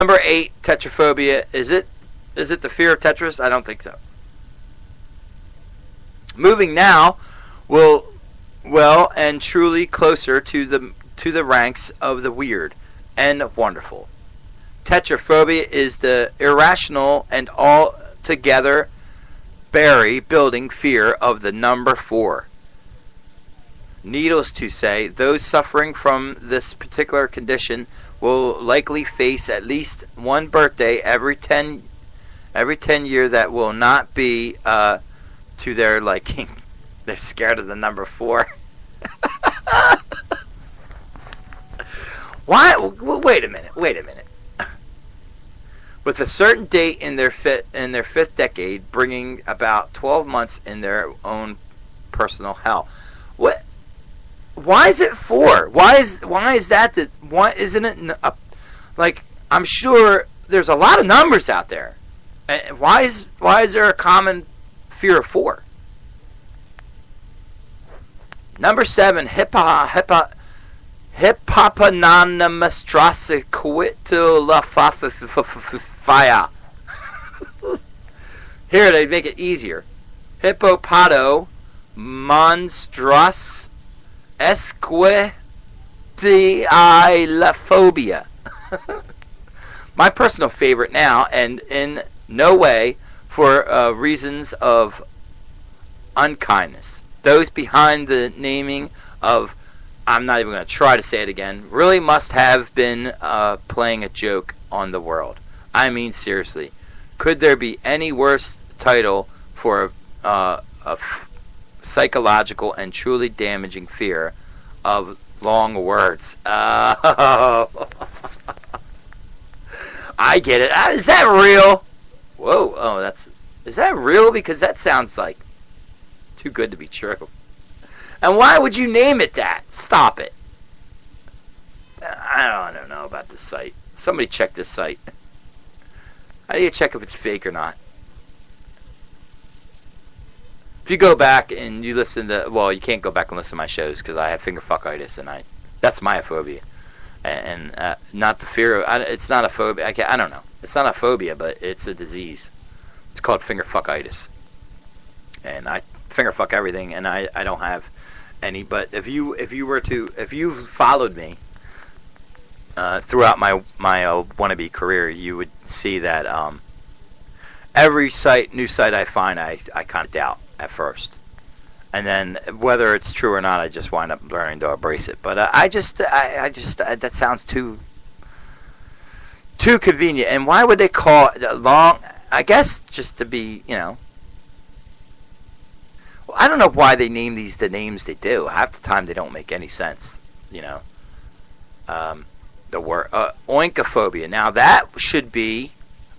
Number 8, tetraphobia. Is it the fear of Tetris? I don't think so. Moving now, well and truly closer to the ranks of the weird and wonderful. Tetraphobia is the irrational and altogether building fear of the number 4. Needless to say, those suffering from this particular condition will likely face at least one birthday every 10 year that will not be to their liking. They're scared of the number 4. Why? Wait a minute. With a certain date in their fifth decade, bringing about 12 months in their own personal hell. What? Why is it 4? Why is that? Why isn't it like? I'm sure there's a lot of numbers out there. Why is there a common fear of 4? Number 7, Hippopotamonstrasiquitulafafaya. Here they make it easier. Hippopoto monstros esquitilophobia. My personal favorite now, and in no way for reasons of unkindness. Those behind the naming of, I'm not even going to try to say it again, really must have been playing a joke on the world. I mean, seriously. Could there be any worse title for a psychological and truly damaging fear of long words? I get it. Is that real? Whoa. Oh, is that real? Because that sounds like too good to be true. And why would you name it that? Stop it. I don't know about this site. Somebody check this site. How do you check if it's fake or not? If you go back and you listen to, well, you can't go back and listen to my shows because I have finger fuckitis, and that's my phobia, and not the fear of. It's not a phobia. I don't know. It's not a phobia, but it's a disease. It's called finger fuckitis, and I finger fuck everything, and I don't have any. But if you've followed me throughout my wannabe career, you would see that every new site I find, I kind of doubt at first, and then whether it's true or not, I just wind up learning to embrace it. But I just that sounds too convenient. And why would they call it long? I guess just to be, Well, I don't know why they name these the names they do. Half the time they don't make any sense. The word oinkophobia. Now that should be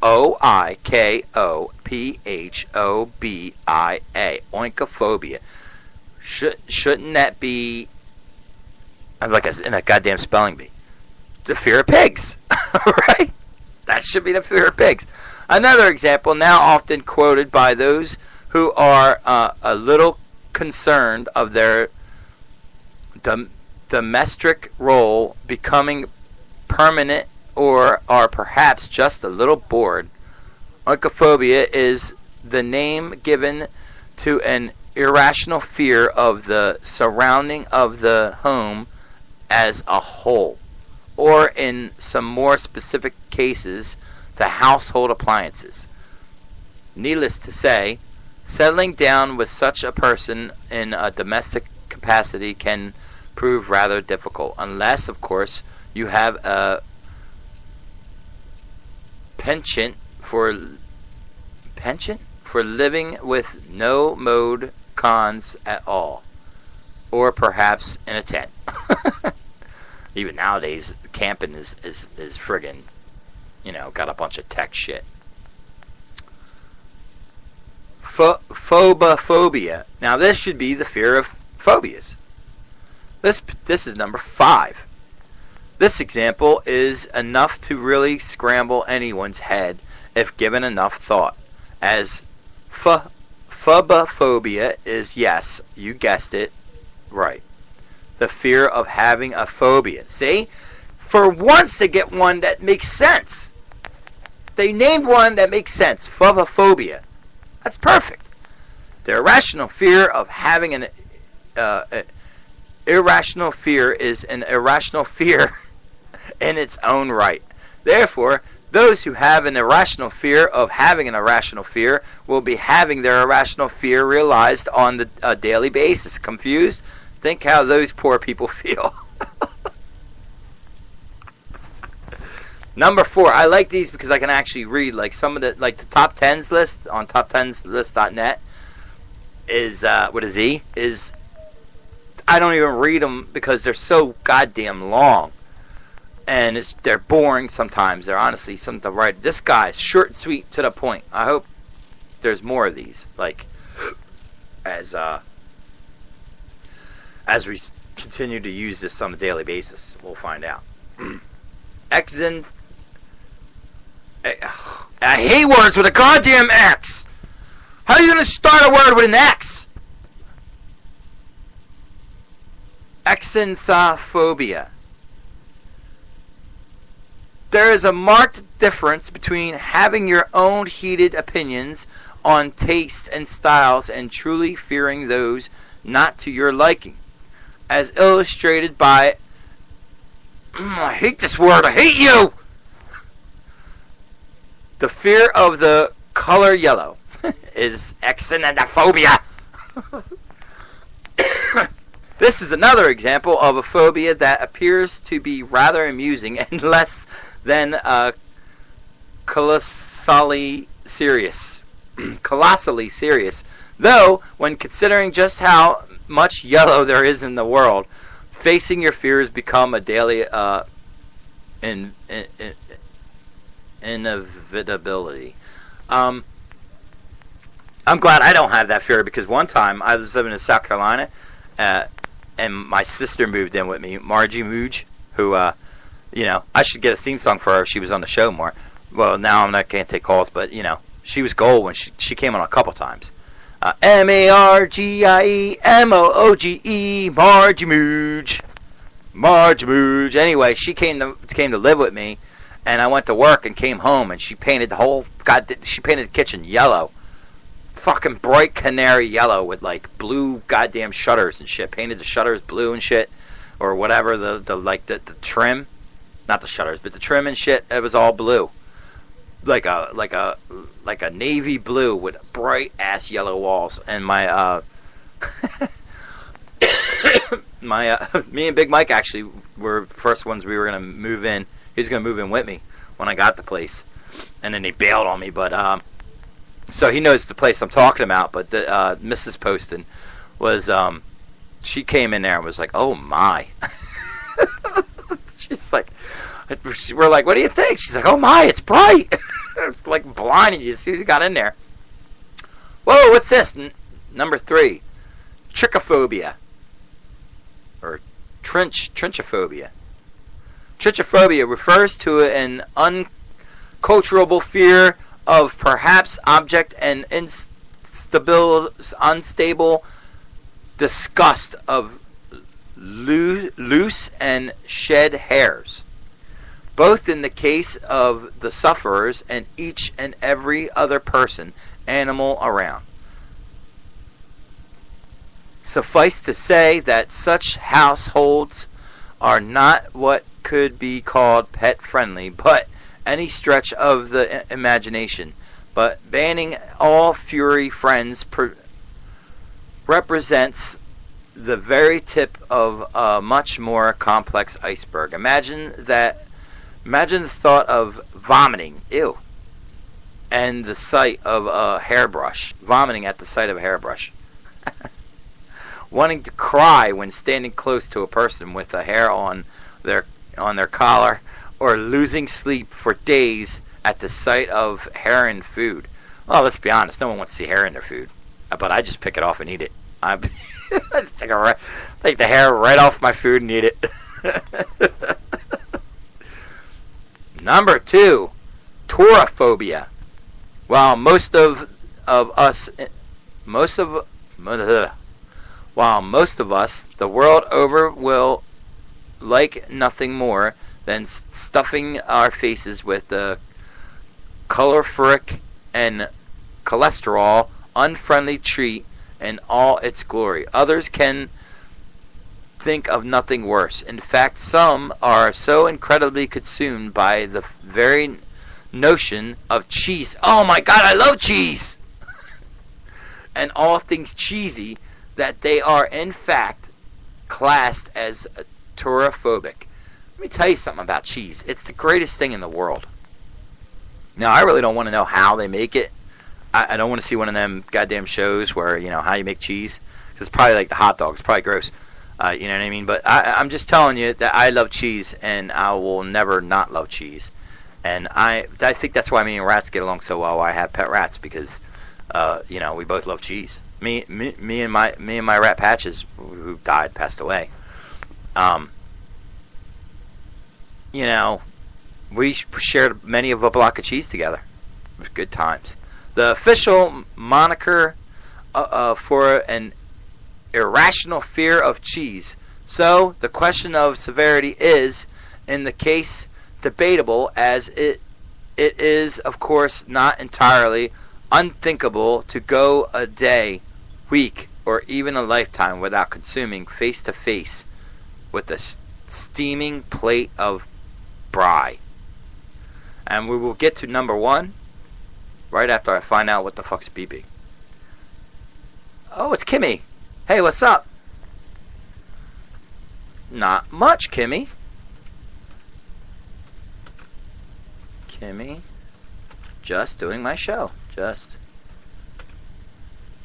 oikophobia. Oinkophobia. Shouldn't that be like in a goddamn spelling bee? The fear of pigs, right? That should be the fear of pigs. Another example, now often quoted by those who are a little concerned of their domestic role becoming permanent, or are perhaps just a little bored. Oinkophobia is the name given to an irrational fear of the surrounding of the home as a whole, or in some more specific cases, the household appliances. Needless to say, settling down with such a person in a domestic capacity can prove rather difficult, unless, of course, you have a penchant for living with no mode cons at all, or perhaps in a tent. Even nowadays, camping is friggin', got a bunch of tech shit. Phobophobia. Now this should be the fear of phobias. This is number 5. This example is enough to really scramble anyone's head if given enough thought. As phobophobia is, yes, you guessed it, right, the fear of having a phobia. See? For once they get one that makes sense. They named one that makes sense. Phobophobia. That's perfect. The irrational fear of having an irrational fear is an irrational fear in its own right. Therefore, those who have an irrational fear of having an irrational fear will be having their irrational fear realized on a daily basis. Confused? Think how those poor people feel. Number 4. I like these because I can actually read like some of the top 10s list on top10slist.net is with a Z is I don't even read them because they're so goddamn long. And they're boring sometimes. They're honestly something to write. This guy is short and sweet to the point. I hope there's more of these. Like as we continue to use this on a daily basis, we'll find out. Exen. I hate words with a goddamn X. How are you going to start a word with an X? Exensophobia. There is a marked difference between having your own heated opinions on tastes and styles and truly fearing those not to your liking. As illustrated by... I hate this word. I hate you! The fear of the color yellow is exensophobia. This is another example of a phobia that appears to be rather amusing and less than colossally serious. Colossally serious. Though, when considering just how much yellow there is in the world, facing your fears become a daily inevitability. I'm glad I don't have that fear because one time I was living in South Carolina and my sister moved in with me, Margie Mooj, who, I should get a theme song for her if she was on the show more. Well, now can't take calls, but, she was gold when she came on a couple times. MargieMooge. Margie Mooj. Margie Mooj. Anyway, she came to live with me, and I went to work and came home, and she painted she painted the kitchen yellow. Fucking bright canary yellow with like blue goddamn shutters and shit. Painted the shutters blue and shit, or whatever the trim, not the shutters, but the trim and shit. It was all blue, like a navy blue with bright ass yellow walls. And my me and Big Mike actually were first ones we were gonna move in. He was gonna move in with me when I got the place, and then he bailed on me, but so he knows the place I'm talking about. But the Mrs. Poston was she came in there and was like, oh my. She's like, we're like, what do you think? She's like, oh my, it's bright. It's like blinding you as soon as you got in there. Whoa, what's this? Number 3, trichophobia, or trenchophobia. Trichophobia refers to an unculturable fear of perhaps object and unstable disgust of loose and shed hairs, both in the case of the sufferers and each and every other person, animal around. Suffice to say that such households are not what could be called pet friendly, but any stretch of the imagination. But banning all furry friends represents the very tip of a much more complex iceberg. Imagine the thought of vomiting, ew, and the sight of a hairbrush, vomiting at the sight of a hairbrush. Wanting to cry when standing close to a person with a hair on their collar, or losing sleep for days at the sight of hair in food. Well, let's be honest, no one wants to see hair in their food, but I just pick it off and eat it. I just take the hair right off my food and eat it. Number 2, torophobia. While most of us, the world over, will like nothing more than stuffing our faces with the calorific and cholesterol unfriendly treat in all its glory. Others can think of nothing worse. In fact, some are so incredibly consumed by the very notion of cheese. Oh my God, I love cheese! And all things cheesy that they are in fact classed as tourophobic. Let me tell you something about cheese. It's the greatest thing in the world. Now, I really don't want to know how they make it. I don't want to see one of them goddamn shows where, how you make cheese. Because it's probably like the hot dog. It's probably gross. You know what I mean? But I'm just telling you that I love cheese, and I will never not love cheese. And I think that's why me and rats get along so well. I have pet rats because, we both love cheese. Me and my rat Patches, who passed away. We shared many of a block of cheese together. It was good times. The official moniker for an irrational fear of cheese. So the question of severity is, in the case, debatable, as it is, of course, not entirely unthinkable to go a day, week, or even a lifetime without consuming face-to-face with a steaming plate of bride. And we will get to number one right after I find out what the fuck's beeping. Oh, it's Kimmy. Hey, what's up? Not much, Kimmy. Kimmy, just doing my show. Just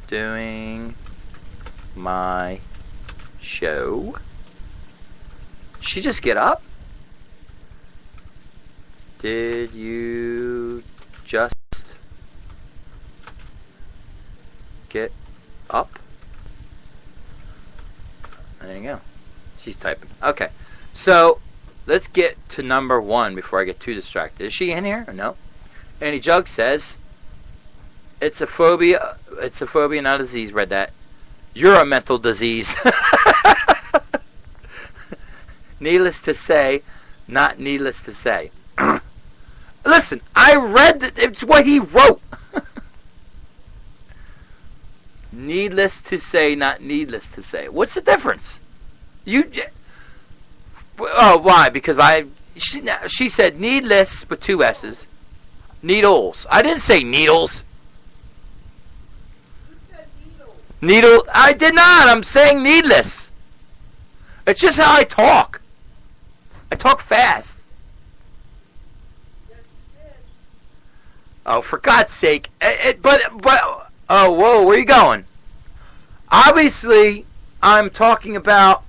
doing my show. She just get up? Did you just get up? There you go. She's typing. Okay. So, let's get to number one before I get too distracted. Is she in here or no? Annie Jug says, it's a phobia, not a disease. Read that. You're a mental disease. Needless to say, not needless to say. Listen, I read that it's what he wrote. Needless to say, not needless to say. What's the difference? Why? Because she said needless with two S's. Needles. I didn't say needles. You said needles. Needle. I did not. I'm saying needless. It's just how I talk. I talk fast. Yes, you did. Oh, for God's sake. But, oh, whoa, where are you going? Obviously, I'm talking about...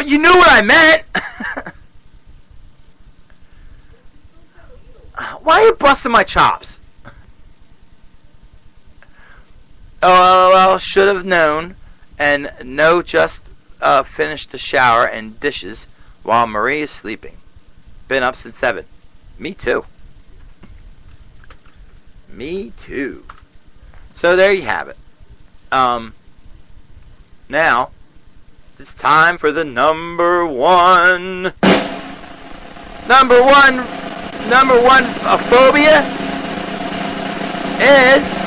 you knew what I meant! Why are you busting my chops? Oh, should have known. And no, just finished the shower and dishes while Marie is sleeping. Been up since 7. Me too. Me too. So there you have it. Now, it's time for the number one. Number one phobia is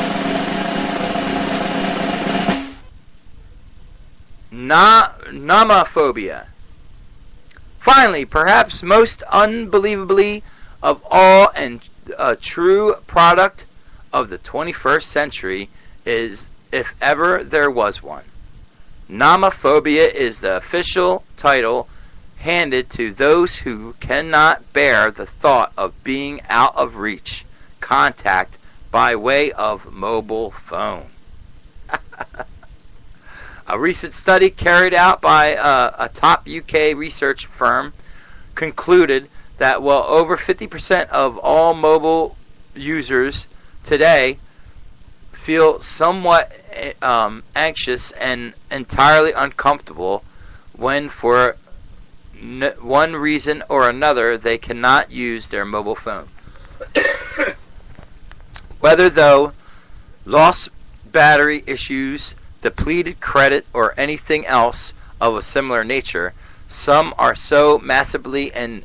nomophobia. Finally, perhaps most unbelievably of all, and a true product of the 21st century, is, if ever there was one, nomophobia is the official title handed to those who cannot bear the thought of being out of reach contact by way of mobile phone. A recent study carried out by a top UK research firm concluded that well over 50% of all mobile users today feel somewhat anxious and entirely uncomfortable when for one reason or another they cannot use their mobile phone. Whether though lost battery issues, depleted credit, or anything else of a similar nature, some are so massively and